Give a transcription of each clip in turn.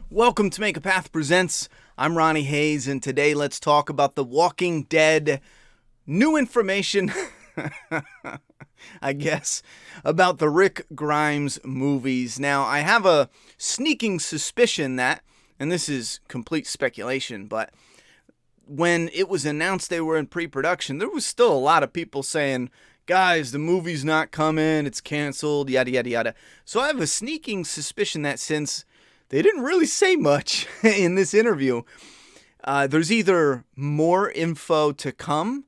Welcome to Make a Path Presents. I'm Ronnie Hayes, and today let's talk about The Walking Dead. New information, I guess, about the Rick Grimes movies. Now, I have a sneaking suspicion that, and this is complete speculation, but when it was announced they were in pre-production, there was still a lot of people saying, guys, the movie's not coming, it's canceled, yada, yada, yada. So I have a sneaking suspicion that since they didn't really say much in this interview, there's either more info to come,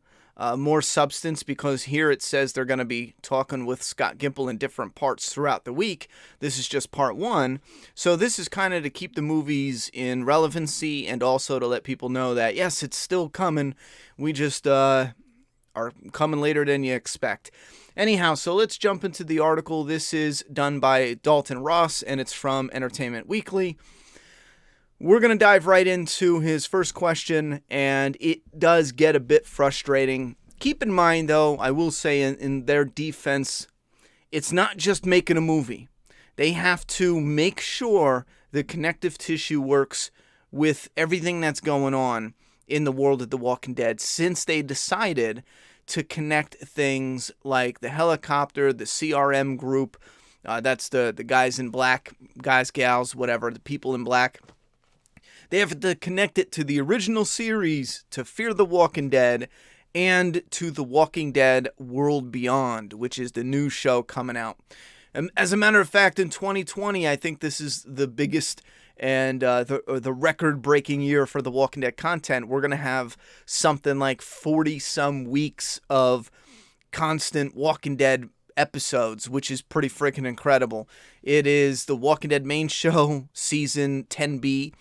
more substance, because here it says they're going to be talking with Scott Gimple in different parts throughout the week. This is just part one. So this is kind of to keep the movies in relevancy and also to let people know that, yes, it's still coming. We just are coming later than you expect. Anyhow, so let's jump into the article. This is done by Dalton Ross, and it's from Entertainment Weekly. We're going to dive right into his first question, and it does get a bit frustrating. Keep in mind, though, I will say in their defense, it's not just making a movie. They have to make sure the connective tissue works with everything that's going on in the world of The Walking Dead, since they decided to connect things like the helicopter, the CRM group, that's the guys in black, guys, gals, whatever, the people in black. They have to connect it to the original series, to Fear the Walking Dead, and to The Walking Dead World Beyond, which is the new show coming out. And as a matter of fact, in 2020, I think this is the biggest and the record-breaking year for The Walking Dead content. We're going to have something like 40-some weeks of constant Walking Dead episodes, which is pretty freaking incredible. It is The Walking Dead main show, season 10B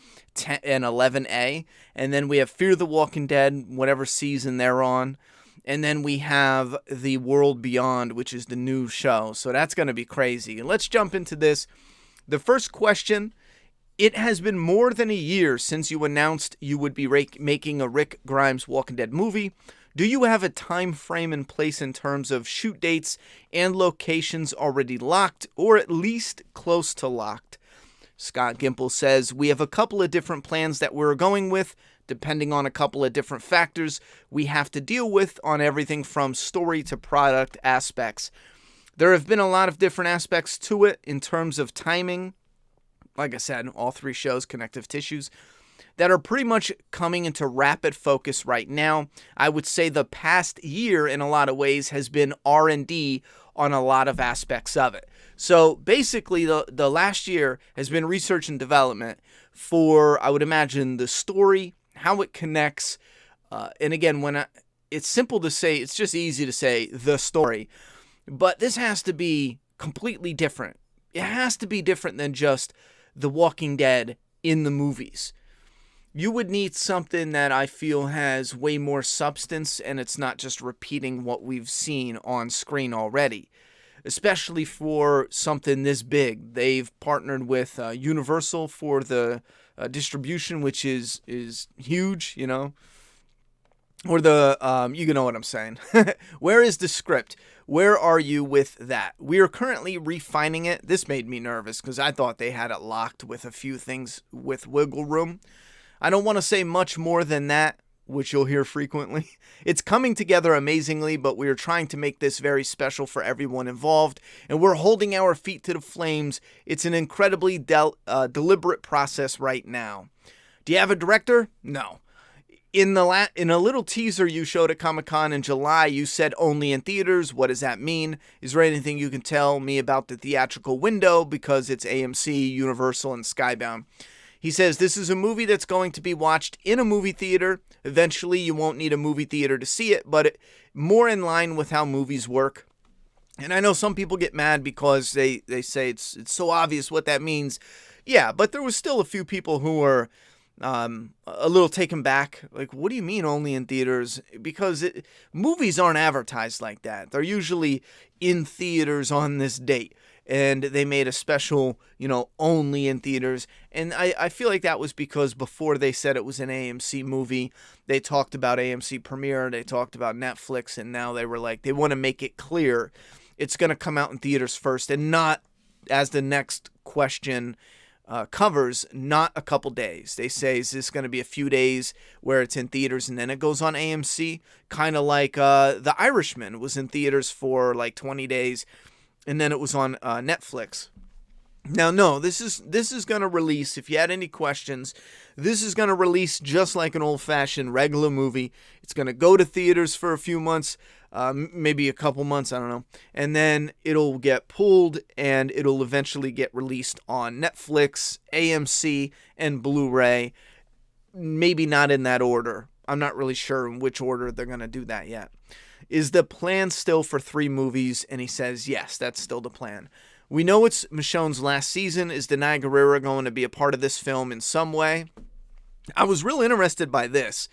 and 11A, and then we have Fear the Walking Dead, whatever season they're on, and then we have The World Beyond, which is the new show. So that's going to be crazy. And let's jump into this. The first question: it has been more than a year since you announced you would be making a Rick Grimes Walking Dead movie. Do you have a time frame in place in terms of shoot dates and locations already locked, or at least close to locked? Scott Gimple says, we have a couple of different plans that we're going with, depending on a couple of different factors we have to deal with on everything from story to product aspects. There have been a lot of different aspects to it in terms of timing. Like I said, all three shows, connective tissues, that are pretty much coming into rapid focus right now. I would say the past year, in a lot of ways, has been R&D on a lot of aspects of it. So basically, the last year has been research and development for, I would imagine, the story, how it connects. And again, it's simple to say, it's just easy to say the story. But this has to be completely different. It has to be different than just The Walking Dead in the movies. You would need something that I feel has way more substance, and it's not just repeating what we've seen on screen already, especially for something this big. They've partnered with Universal for the distribution, which is huge, you know. Or you know what I'm saying. Where is the script? Where are you with that? We are currently refining it. This made me nervous because I thought they had it locked with a few things with wiggle room. I don't want to say much more than that, which you'll hear frequently. It's coming together amazingly, but we are trying to make this very special for everyone involved, and we're holding our feet to the flames. It's an incredibly deliberate process right now. Do you have a director? No. In a little teaser you showed at Comic-Con in July, you said only in theaters. What does that mean? Is there anything you can tell me about the theatrical window, because it's AMC, Universal, and Skybound? He says, this is a movie that's going to be watched in a movie theater. Eventually, you won't need a movie theater to see it, but more in line with how movies work. And I know some people get mad because they say it's so obvious what that means. Yeah, but there was still a few people who were a little taken back. Like, what do you mean only in theaters? Because movies aren't advertised like that. They're usually in theaters on this date. And they made a special, only in theaters. And I feel like that was because before they said it was an AMC movie, they talked about AMC Premiere, they talked about Netflix, and now they were like, they want to make it clear it's going to come out in theaters first and not as the next question covers, not a couple days. They say, is this going to be a few days where it's in theaters and then it goes on AMC? Kind of like The Irishman was in theaters for like 20 days and then it was on Netflix. Now, no, this is going to release, if you had any questions, this is going to release just like an old-fashioned regular movie. It's going to go to theaters for a few months, maybe a couple months, I don't know. And then it'll get pulled and it'll eventually get released on Netflix, AMC, and Blu-ray. Maybe not in that order. I'm not really sure in which order they're going to do that yet. Is the plan still for 3 movies? And he says, yes, that's still the plan. We know it's Michonne's last season. Is Denai Guerrero going to be a part of this film in some way? I was real interested by this.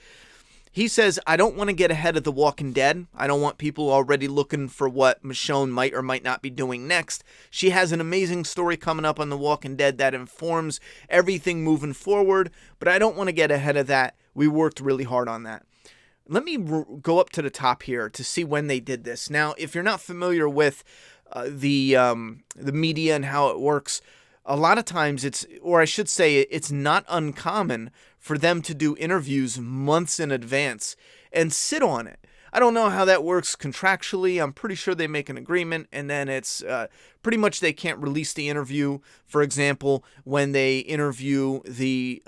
He says, I don't want to get ahead of The Walking Dead. I don't want people already looking for what Michonne might or might not be doing next. She has an amazing story coming up on The Walking Dead that informs everything moving forward, but I don't want to get ahead of that. We worked really hard on that. Let me go up to the top here to see when they did this. Now, if you're not familiar with the media and how it works, a lot of times it's not uncommon for them to do interviews months in advance and sit on it. I don't know how that works contractually. I'm pretty sure they make an agreement and then it's pretty much they can't release the interview. For example, when they interview the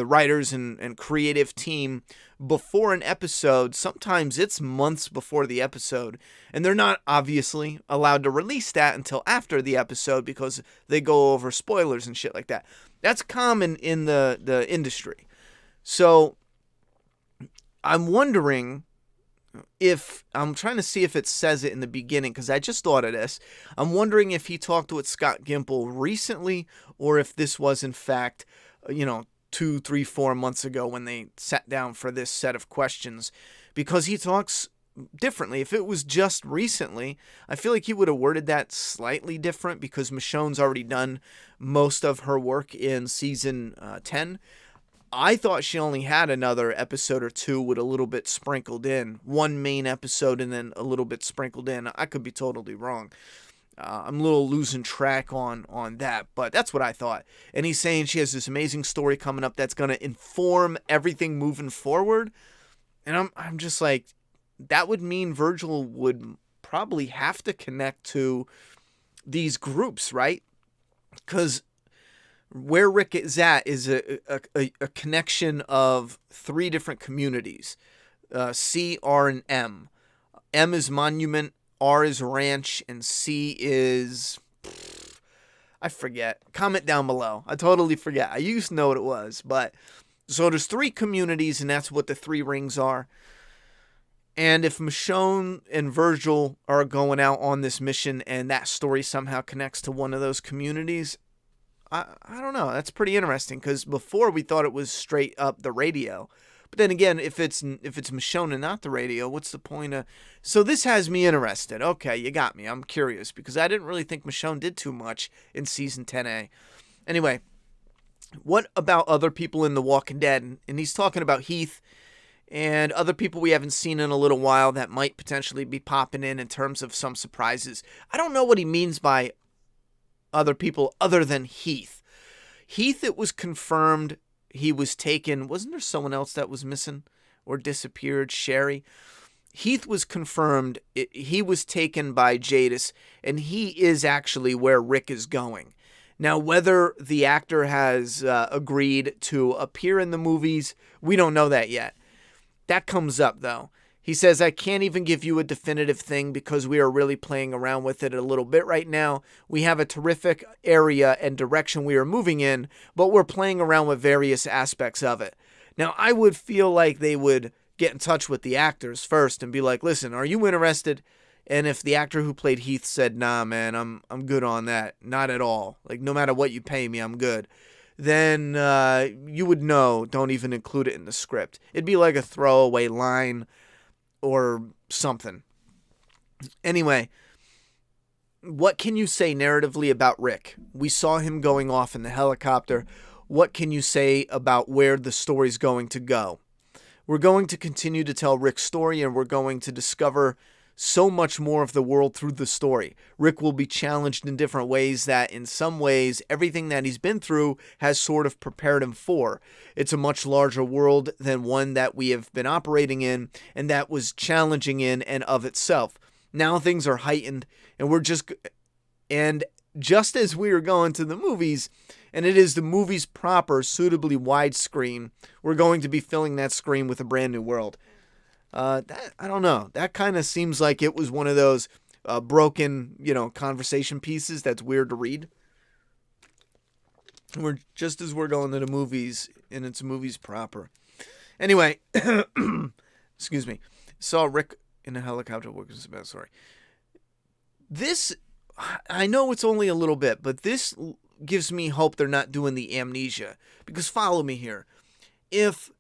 writers and creative team before an episode, sometimes it's months before the episode, and they're not obviously allowed to release that until after the episode because they go over spoilers and shit like that. That's common in the industry. So I'm wondering I'm trying to see if it says it in the beginning because I just thought of this. I'm wondering if he talked with Scott Gimple recently or if this was in fact, 2, 3, 4 months ago when they sat down for this set of questions, because he talks differently. If it was just recently, I feel like he would have worded that slightly different because Michonne's already done most of her work in season 10. I thought she only had another episode or 2 with a little bit sprinkled in. One main episode and then a little bit sprinkled in. I could be totally wrong. I'm a little losing track on that, but that's what I thought. And he's saying she has this amazing story coming up that's going to inform everything moving forward. And I'm just like, that would mean Virgil would probably have to connect to these groups, right? Because where Rick is at is a connection of 3 different communities, C, R, and M. M is Monument, R is Ranch, and C is... I forget. Comment down below. I totally forget. I used to know what it was. But so there's 3 communities, and that's what the 3 rings are. And if Michonne and Virgil are going out on this mission and that story somehow connects to one of those communities, I don't know. That's pretty interesting because before we thought it was straight up the radio. But then again, if it's Michonne and not the radio, what's the point of... So this has me interested. Okay, you got me. I'm curious because I didn't really think Michonne did too much in season 10A. Anyway, what about other people in The Walking Dead? And he's talking about Heath and other people we haven't seen in a little while that might potentially be popping in terms of some surprises. I don't know what he means by other people other than Heath. Heath, it was confirmed he was taken. Wasn't there someone else that was missing or disappeared? Sherry? Heath was confirmed. He was taken by Jadis, and he is actually where Rick is going. Now, whether the actor has agreed to appear in the movies, we don't know that yet. That comes up, though. He says, I can't even give you a definitive thing because we are really playing around with it a little bit right now. We have a terrific area and direction we are moving in, but we're playing around with various aspects of it. Now, I would feel like they would get in touch with the actors first and be like, listen, are you interested? And if the actor who played Heath said, nah, man, I'm good on that. Not at all. Like, no matter what you pay me, I'm good. Then you would know, don't even include it in the script. It'd be like a throwaway line or something. Anyway, what can you say narratively about Rick? We saw him going off in the helicopter. What can you say about where the story's going to go? We're going to continue to tell Rick's story, and we're going to discover so much more of the world through the story. Rick will be challenged in different ways that in some ways everything that he's been through has sort of prepared him for. It's a much larger world than one that we have been operating in and that was challenging in and of itself. Now things are heightened and just as we are going to the movies, and it is the movies proper, suitably widescreen, we're going to be filling that screen with a brand new world. I don't know. That kind of seems like it was one of those broken, conversation pieces that's weird to read. Just as we're going to the movies, and it's movies proper. Anyway, excuse me. Saw Rick in a helicopter. Sorry. This, I know it's only a little bit, but this gives me hope they're not doing the amnesia. Because follow me here. If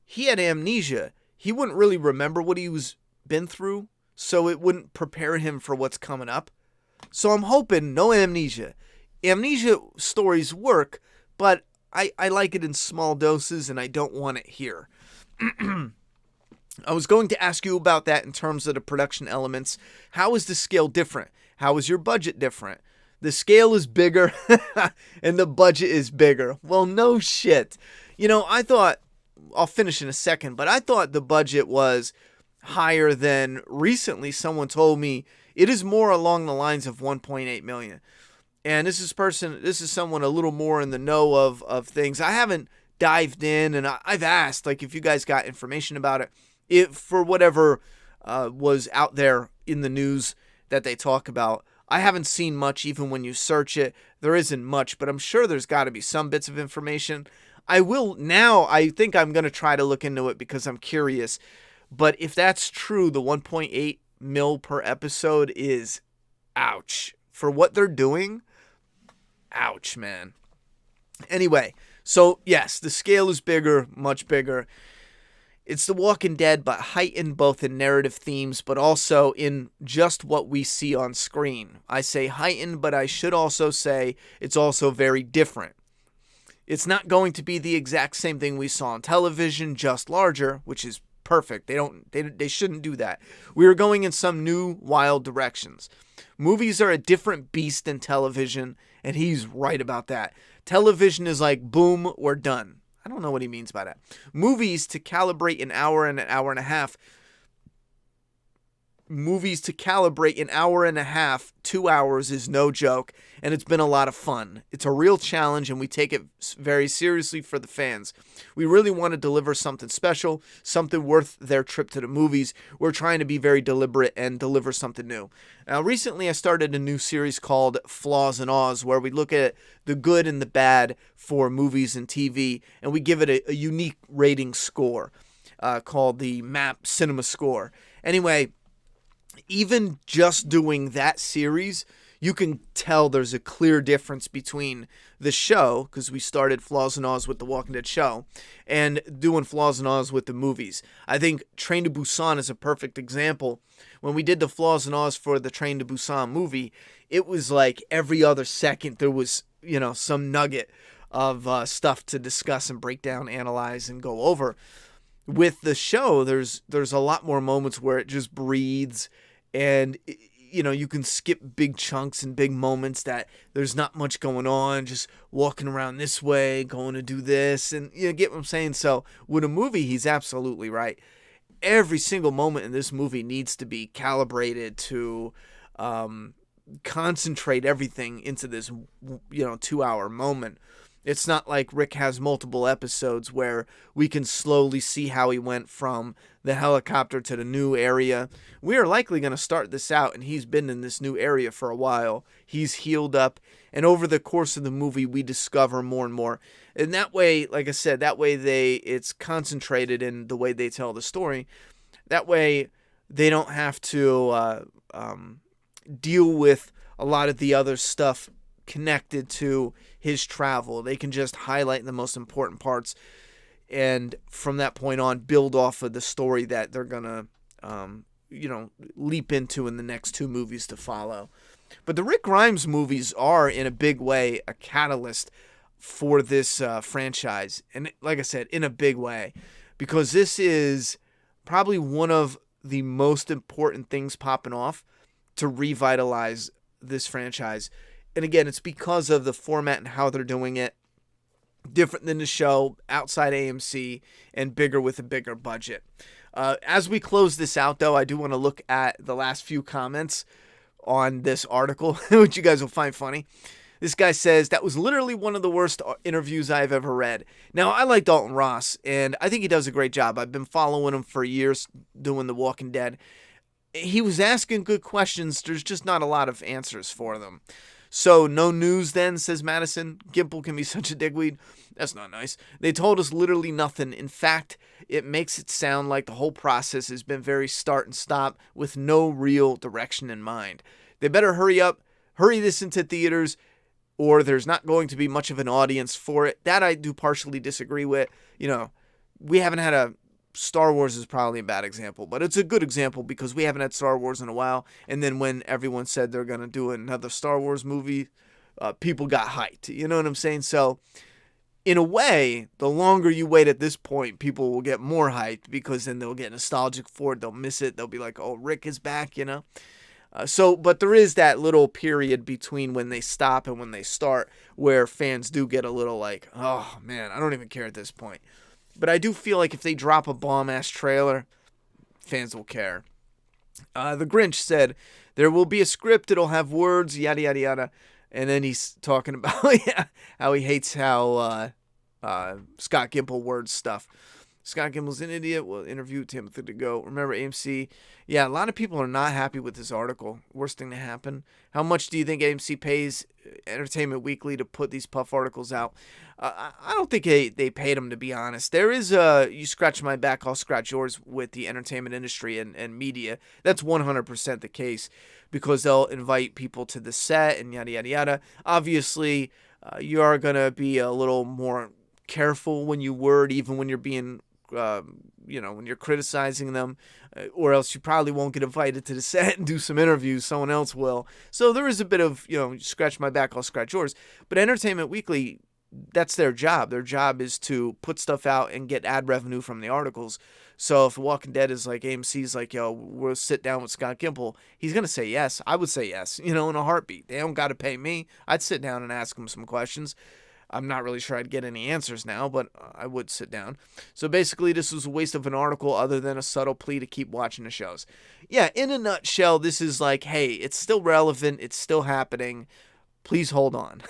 he had amnesia, he wouldn't really remember what he was been through, so it wouldn't prepare him for what's coming up. So I'm hoping no amnesia. Amnesia stories work, but I like it in small doses, and I don't want it here. I was going to ask you about that in terms of the production elements. How is the scale different? How is your budget different? The scale is bigger, and the budget is bigger. Well, no shit. I thought, I'll finish in a second, but I thought the budget was higher than recently someone told me. It is more along the lines of 1.8 million. And this is someone a little more in the know of things. I haven't dived in, and I've asked, if you guys got information about it, for whatever was out there in the news that they talk about. I haven't seen much. Even when you search it, there isn't much, but I'm sure there's got to be some bits of information. I think I'm going to try to look into it because I'm curious. But if that's true, the 1.8 mil per episode is ouch. For what they're doing, ouch, man. Anyway, so yes, the scale is bigger, much bigger. It's The Walking Dead, but heightened both in narrative themes, but also in just what we see on screen. I say heightened, but I should also say it's also very different. It's not going to be the exact same thing we saw on television, just larger, which is perfect. They shouldn't do that. We are going in some new, wild directions. Movies are a different beast than television, and he's right about that. Television is like, boom, we're done. I don't know what he means by that. Movies to calibrate an hour and a half, 2 hours is no joke, and it's been a lot of fun. It's a real challenge, and we take it very seriously for the fans. We really want to deliver something special, something worth their trip to the movies. We're trying to be very deliberate and deliver something new. Now, recently I started a new series called Flaws and Awes, where we look at the good and the bad for movies and TV, and we give it a unique rating score called the MAP Cinema Score. Anyway, even just doing that series, you can tell there's a clear difference between the show, because we started Flaws and Awes with the Walking Dead show, and doing Flaws and Awes with the movies. I think Train to Busan is a perfect example. When we did the Flaws and Awes for the Train to Busan movie, it was like every other second there was, some nugget of stuff to discuss and break down, analyze, and go over. With the show, there's a lot more moments where it just breathes, and you can skip big chunks and big moments that there's not much going on, just walking around this way, going to do this, and you get what I'm saying. So with a movie, he's absolutely right. Every single moment in this movie needs to be calibrated to concentrate everything into this 2-hour moment. It's not like Rick has multiple episodes where we can slowly see how he went from the helicopter to the new area. We are likely going to start this out, and he's been in this new area for a while. He's healed up, and over the course of the movie, we discover more and more. And that way, like I said, it's concentrated in the way they tell the story. That way, they don't have to deal with a lot of the other stuff connected to his travel. They can just highlight the most important parts, and from that point on, build off of the story that they're gonna, leap into in the next 2 movies to follow. But the Rick Grimes movies are, in a big way, a catalyst for this franchise, and like I said, in a big way, because this is probably one of the most important things popping off to revitalize this franchise. And again, it's because of the format and how they're doing it. Different than the show, outside AMC, and bigger with a bigger budget. As we close this out, though, I do want to look at the last few comments on this article, which you guys will find funny. This guy says, that was literally one of the worst interviews I've ever read. Now, I like Dalton Ross, and I think he does a great job. I've been following him for years doing The Walking Dead. He was asking good questions. There's just not a lot of answers for them. So, no news then, says Madison. Gimple can be such a digweed. That's not nice. They told us literally nothing. In fact, it makes it sound like the whole process has been very start and stop with no real direction in mind. They better hurry this into theaters, or there's not going to be much of an audience for it. That I do partially disagree with. We haven't had Star Wars is probably a bad example, but it's a good example because we haven't had Star Wars in a while. And then when everyone said they're going to do another Star Wars movie, people got hyped. You know what I'm saying? So in a way, the longer you wait at this point, people will get more hyped because then they'll get nostalgic for it. They'll miss it. They'll be like, oh, Rick is back, But there is that little period between when they stop and when they start where fans do get a little like, oh, man, I don't even care at this point. But I do feel like if they drop a bomb-ass trailer, fans will care. The Grinch said, there will be a script, it'll have words, yada, yada, yada. And then he's talking about how he hates how Scott Gimple words stuff. Scott Gimple's an idiot. We'll interview Timothy to go. Remember AMC? Yeah, a lot of people are not happy with this article. Worst thing to happen. How much do you think AMC pays Entertainment Weekly to put these puff articles out? I don't think they paid them, to be honest. There is you scratch my back, I'll scratch yours with the entertainment industry and media. That's 100% the case because they'll invite people to the set and yada, yada, yada. Obviously, you are going to be a little more careful when you word, even when you're being when you're criticizing them, or else you probably won't get invited to the set and do some interviews. Someone else will. So there is a bit of, scratch my back, I'll scratch yours. But Entertainment Weekly, that's their job. Their job is to put stuff out and get ad revenue from the articles. So if Walking Dead is like, AMC's like, we'll sit down with Scott Gimple, he's going to say yes. I would say yes, in a heartbeat. They don't got to pay me. I'd sit down and ask him some questions. I'm not really sure I'd get any answers now, but I would sit down. So basically, this was a waste of an article other than a subtle plea to keep watching the shows. Yeah, in a nutshell, this is like, hey, it's still relevant. It's still happening. Please hold on.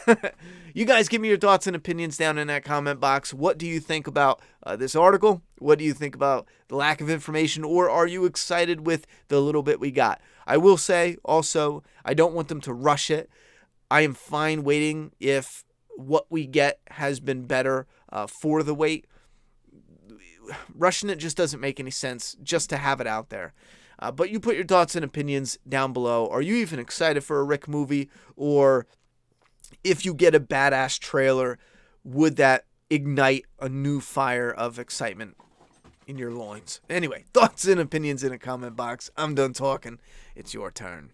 You guys give me your thoughts and opinions down in that comment box. What do you think about this article? What do you think about the lack of information? Or are you excited with the little bit we got? I will say also, I don't want them to rush it. I am fine waiting if what we get has been better for the wait. Rushing it just doesn't make any sense just to have it out there. But you put your thoughts and opinions down below. Are you even excited for a Rick movie? Or if you get a badass trailer, would that ignite a new fire of excitement in your loins? Anyway, thoughts and opinions in a comment box. I'm done talking. It's your turn.